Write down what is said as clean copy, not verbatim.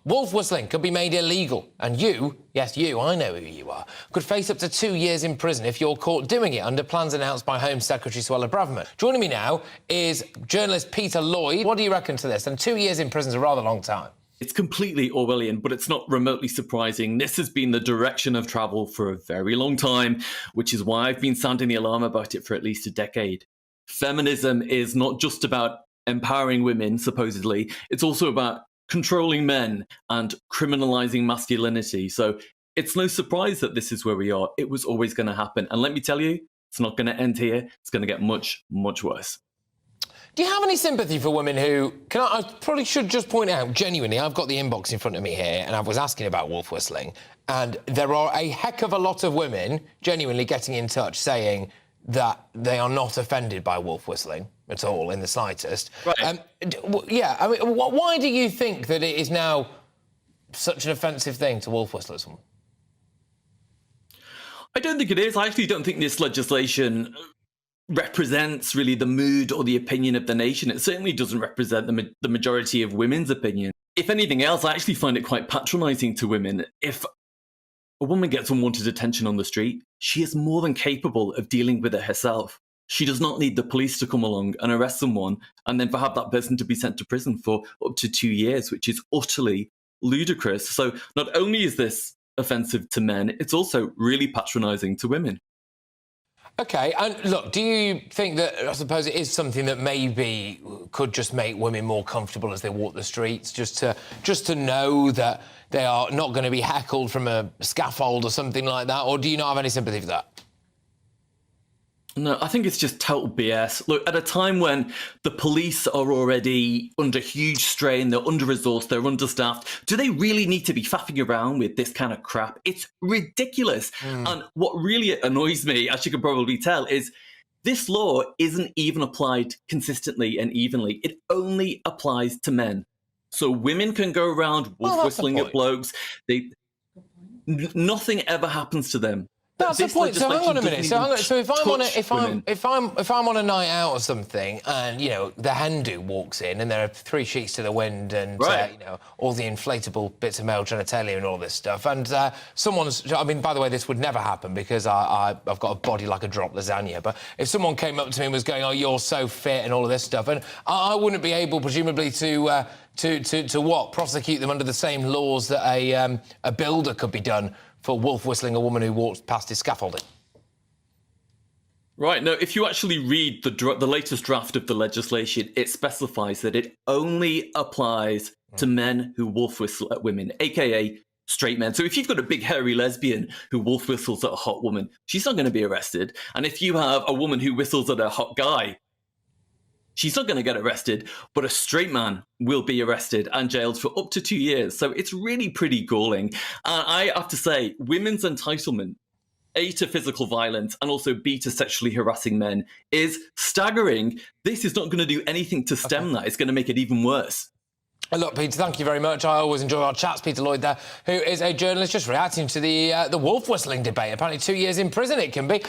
Wolf whistling could be made illegal, and you, yes you, I know who you are, could face up to 2 years in prison if you're caught doing it under plans announced by Home Secretary Suella Braverman. Joining me now is journalist Peter Lloyd. What do you reckon to this? And 2 years in prison is a rather long time. It's completely Orwellian, but it's not remotely surprising. This has been the direction of travel for a very long time, which is why I've been sounding the alarm about it for at least a decade. Feminism is not just about empowering women, supposedly. It's also about controlling men and criminalizing masculinity. So it's no surprise that this is where we are. It was always going to happen. And let me tell you, it's not going to end here. It's going to get much, much worse. Do you have any sympathy for women who... I probably should just point out, genuinely, I've got the inbox in front of me here, and I was asking about wolf whistling, and there are a heck of a lot of women genuinely getting in touch saying that they are not offended by wolf whistling at all, in the slightest. Right. Yeah, I mean, why do you think that it is now such an offensive thing to wolf whistle at someone? I don't think it is. I actually don't think this legislation represents really the mood or the opinion of the nation. It certainly doesn't represent the majority of women's opinion. If anything else, I actually find it quite patronizing to women. If a woman gets unwanted attention on the street, she is more than capable of dealing with it herself. She does not need the police to come along and arrest someone and then for have that person to be sent to prison for up to 2 years, which is utterly ludicrous. So not only is this offensive to men, it's also really patronizing to women. OK, and look, do you think that, I suppose it is something that maybe could just make women more comfortable as they walk the streets, just to know that they are not going to be heckled from a scaffold or something like that, or do you not have any sympathy for that? No, I think it's just total BS. Look, at a time when the police are already under huge strain, they're under-resourced, they're understaffed, do they really need to be faffing around with this kind of crap? It's ridiculous. And what really annoys me, as you can probably tell, is this law isn't even applied consistently and evenly. It only applies to men. So women can go around wolf whistling at blokes. Nothing ever happens to them. That's the point. So hang on a minute. So if I'm on a night out or something, and you know the hen do walks in, and there are 3 sheets to the wind, and you know all the inflatable bits of male genitalia and all this stuff, and someone's. I mean, by the way, this would never happen because I've got a body like a dropped lasagna. But if someone came up to me and was going, "Oh, you're so fit," and all of this stuff, and I wouldn't be able, presumably, to what? Prosecute them under the same laws that a builder could be done for wolf whistling a woman who walks past his scaffolding. Right. No, if you actually read the latest draft of the legislation, it specifies that it only applies to men who wolf whistle at women, aka straight men. So if you've got a big hairy lesbian who wolf whistles at a hot woman, she's not going to be arrested. And if you have a woman who whistles at a hot guy, she's not going to get arrested, but a straight man will be arrested and jailed for up to 2 years. So it's really pretty galling. And I have to say, women's entitlement, A, to physical violence, and also B, to sexually harassing men, is staggering. This is not going to do anything to stem that. It's going to make it even worse. Look, Peter, thank you very much. I always enjoy our chats. Peter Lloyd there, who is a journalist just reacting to the wolf whistling debate. Apparently 2 years in prison it can be.